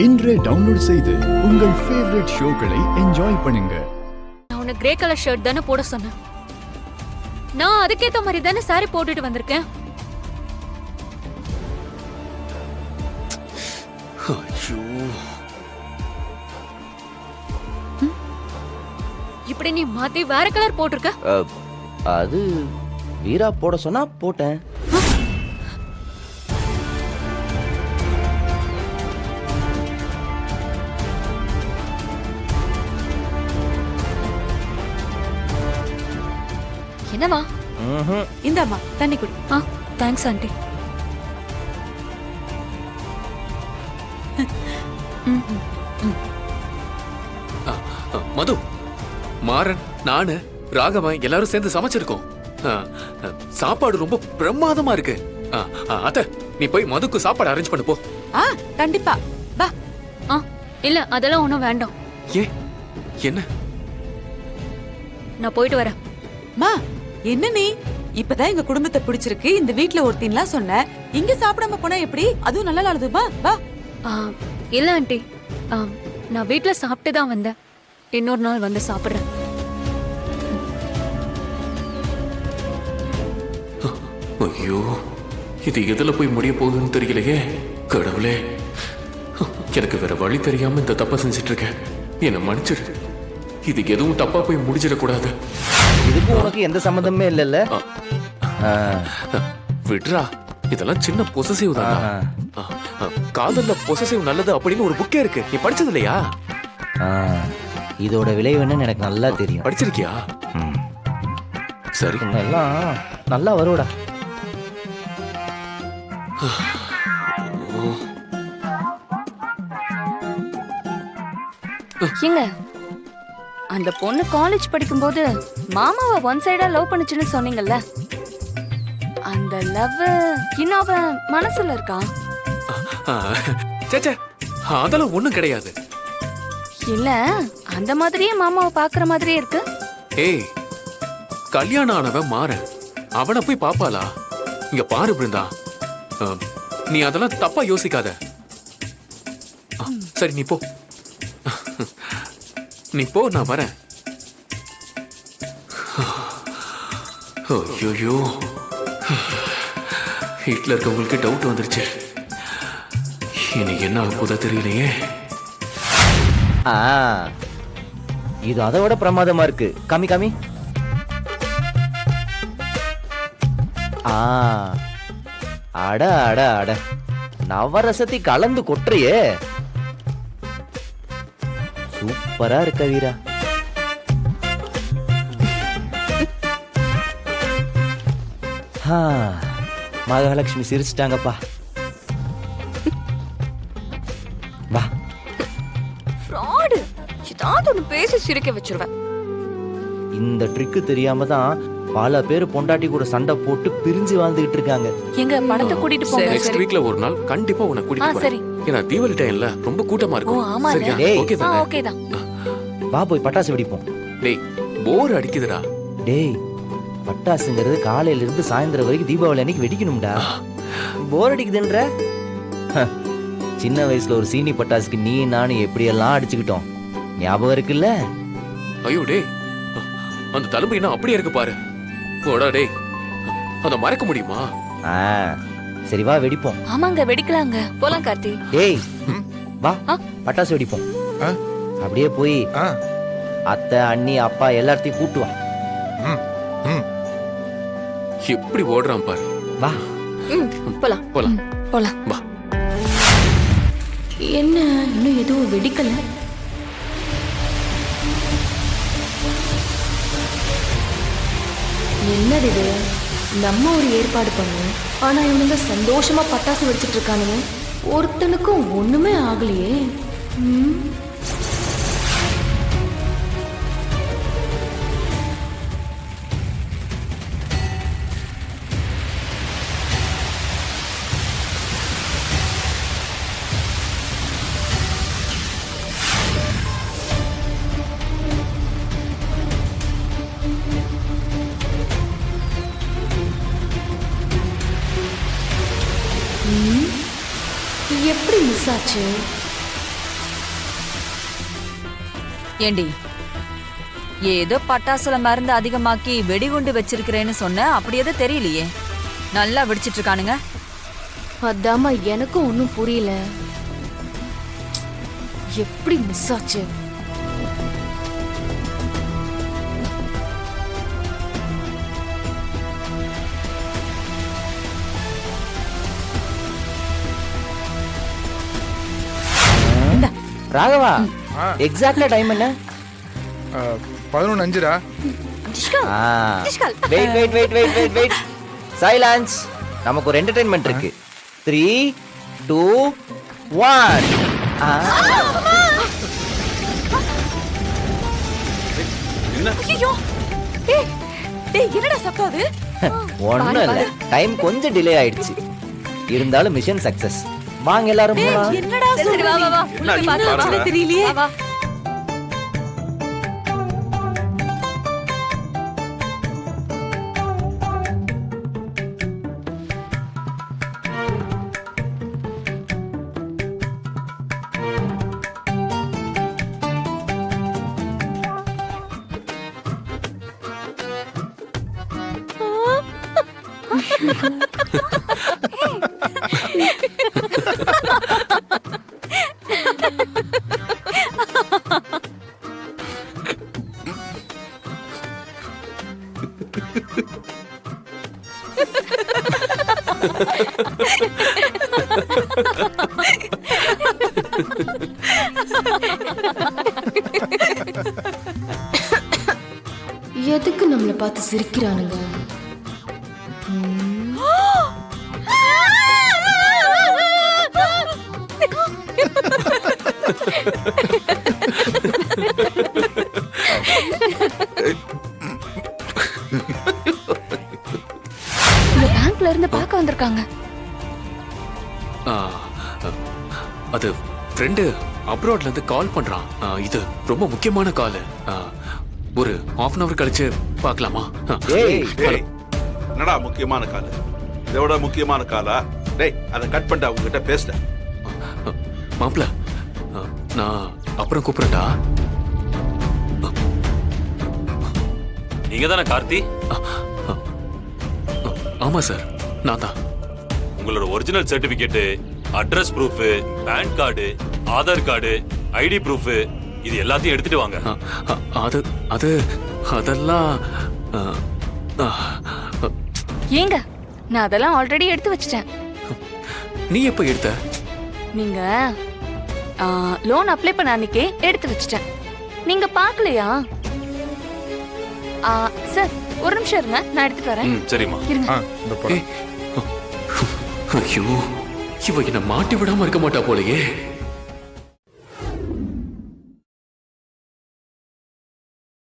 இன்றே டவுன்லோட் செய்து உங்கள் ஃபேவரட் ஷோக்களை என்ஜாய் பண்ணுங்க. நான் உன்னை கிரே கலர் ஷர்ட் தானே போட சொன்னேன். நான் அதுக்கேத்த மாதிரி தானே சாரி போட்டுட்டு வந்திருக்கேன். இப்படி நீ மாத்தி வேற கலர் போட்டிருக்க. அது வீரா போட சொன்னா போட்டேன். என்னவா? இந்தாமா தண்ணி குடி. Thanks aunty. மது, மாறன், நானு, ராகவன் எல்லாரும் சேர்ந்து சமைச்சிருக்கோம். சாப்பாடு ரொம்ப பிரமாதமா இருக்கு. அத்த, நீ போய் மதுக்கு சாப்பாடு அரேஞ்ச் பண்ணு போ. கண்டிப்பா வா. இல்ல அதெல்லாம் ஒண்ணும் வேண்டாம். ஏ என்ன? நான் போயிட்டு வரேன். மா என்ன நீ இப்பதான் எங்க குடும்பத்தை பிடிச்சிருக்கு, இந்த வீட்ல ஒருத்தின்லாம் சொன்ன, இங்க சாப்பிடாம போனா எப்படி? அதுவும் நல்லா இல்லாததுமா. வா. இல்ல ஆண்டி, நான் வீட்ல சாப்பிட்டு தான் வந்தேன். இன்னொரு நாள் வந்து சாப்பிடுறேன். ஐயோ, இது எதுல போய் முடிய போகுதுன்னு தெரியலையே. கடவுளே, எனக்கு வேற வழி தெரியாம இந்த தப்பை செஞ்சிட்டு இருக்கேன். என்ன மன்னிச்சிடு. இது எதுவும் தப்பா போய் முடிஞ்சிடக்கூடாது. இதுக்கு உனக்கு எந்த சம்பந்தமே இல்லைல்ல? விட்ரா, இதெல்லாம் சின்ன பொசசிவ் தான். காதல்ல பொசசிவ் நல்லது அப்படின்னு ஒரு புக்கே இருக்கு. நீ படிச்சது இல்லையா? இதோட விளைவு என்னன்னு எனக்கு நல்லா தெரியும். படிச்சிருக்கியா? சரி, எல்லாம் நல்லா வருவடா. ஏங்க, அந்த பொண்ணு காலேஜ் படிக்கும்போது மாமாவை ஒன் சைடா லவ் பண்ணுச்சுன்னு சொன்னீங்கல்ல, அந்த லவ் இன்னும் அவ மனசுல இருக்கா? சேச்சே, அதெல்லாம் ஒண்ணும் கிடையாது. இல்ல, அந்த மாதிரியே மாமாவை பாக்குற மாதிரியே இருக்கு. ஏய், கல்யாணம் ஆனவன் மாறன், அவனை போய் பாப்பாளா? இங்க பாரு பிருந்தா, நீ அதெல்லாம் தப்பா யோசிக்காத. சரி, நீ போ. நீ போ, நான் வரேன். ஐயோ, வீட்டில் இருக்கவங்களுக்கு டவுட் வந்துருச்சு. எனக்கு என்ன ஆகுதா தெரியலையே. இது அதை விட பிரமாதமா இருக்கு. காமி காமி. அட அட அட, நவரசத்தை கலந்து கொட்டுறியே. சூப்பரா இருக்க வீரா. மகாலட்சுமி சிரிச்சிட்டாங்கப்பா. வா. ஃப்ராட், ஏதாவது ஒன்னு பேசி சிரிக்க வச்சிருவேன். இந்த ட்ரிக்கு தெரியாம தான் பல பேர் பொண்டாட்டி கூட சண்டை போட்டு பிரிஞ்சு வாழ்ந்துகிட்டு இருக்காங்க. எங்க பணத்தை கூட்டிட்டு போங்க. நெக்ஸ்ட் வீக்ல ஒரு நாள் கண்டிப்பா உன்னை கூட்டிட்டு போறேன். ஏன்னா தீபாவளி டைம்ல ரொம்ப கூட்டமா இருக்கும். சரியா? ஓகே தான். ஓகே தான். வா, போய் பட்டாசு வெடிப்போம். டேய், போர் அடிக்குதுடா. டேய், பட்டாசுங்கிறது காலையில இருந்து சாயந்தரம் வரைக்கும் தீபாவளி அன்னைக்கு வெடிக்கணும்டா. போர் அடிக்குதுன்ற? சின்ன வயசுல ஒரு சீனி பட்டாசுக்கு நீ நானும் எப்படியெல்லாம் அடிச்சுக்கிட்டோம், ஞாபகம் இருக்குல்ல? ஐயோ டேய், அந்த தழும்பு இன்னும் அப்படியே இருக்கு பாரு. போடா டேய், அத மறக்க முடியுமா? சரி வா வெடிப்போம். ஆமாங்க, வெடிக்கலாங்க. போலாம் கார்த்தி. டேய் வா, பட்டாசு வெடிப்போம். அப்படியே போய் அத்தை, அண்ணி, அப்பா எல்லாத்தையும் கூட்டு வா. எப்படி ஓடுறான் பாரு. வா. போலாம் போலாம் போலாம். வா. என்ன இன்னும் எதுவும் வெடிக்கல? என்னது இது? நம்ம ஒரு ஏற்பாடு பண்ணுவோம், ஆனா இவனுங்க சந்தோஷமா பட்டாசு வெடிச்சிட்டு இருக்கானுங்க. ஒருத்தனுக்கும் ஒண்ணுமே ஆகலையே. எப்படி மிஸ் ஆச்சு? ஏண்டி ஏதோ பட்டாசுல மருந்து அதிகமாக்கி வெடிகுண்டு வச்சிருக்கிறேன்னு சொன்ன அப்படி எதுவும் தெரியலையே. நல்லா வெடிச்சிட்டு இருக்கானுங்க. அதாம்மா எனக்கும் ஒன்றும் புரியல. எப்படி மிஸ் ஆச்சு? ராகவா, எக்ஸாக்ட்டா டைம் என்ன? 11:05. Wait wait wait wait wait wait silence. நமக்கு ஒரு என்டர்டெயின்மெண்ட் இருக்கு. 3 2 1. ஐயோ டேய் டேய் என்னடா சத்தம் அது? ஒண்ணும் இல்ல, டைம் கொஞ்சம் டிலே ஆயிடுச்சு. இருந்தாலும் மிஷன் சக்சஸ். வாங்க எல்லாரும் போலாம். என்னடா சரி, வா, வா, வா. உள்ள போய் பாருங்க. தெரியலையே. வா. எதுக்கு நம்மளை பார்த்து சிரிக்கிறானுங்க? இந்த பேங்க்ல இருந்து பார்க்க வந்திருக்காங்க. அது ஃப்ரெண்டு அப்ராட்ல இருந்து கால் பண்றான். இது ரொம்ப முக்கியமான கால். ஒரு half அன் அவர் கழிச்சு பார்க்கலாமா? ஏய், டேய், என்னடா முக்கியமான கால்? இதோட முக்கியமான காலா? டேய், அதை கட் பண்ணிட்டு அவங்க கிட்ட பேசுறேன். மாப்பிள, நான் அப்புறம் கூப்பிடுறேன்டா. நீங்க தானே கார்த்தி? ஆமா சார், நான் தான். உங்களோட original certificate, address proof, pan card, Aadhaar card, ID proof இது எல்லாத்தையும் எடுத்துட்டு வாங்க. அது அது அதெல்லாம் ஏங்க, நான் அதெல்லாம் ஆல்ரெடி எடுத்து வச்சிட்டேன். நீ எப்ப எடுத்த? நீங்க லோன் அப்ளை பண்ண அன்னைக்கே எடுத்து வச்சிட்டேன். நீங்க பார்க்கலையா? சார், ஒரு நிமிஷம் இருங்க, நான் எடுத்துட்டு வரேன். சரிம்மா. இருங்க. இந்த போறேன். ஐயோ, இவ என்ன மாட்டி விடாம இருக்க மாட்டா போலயே.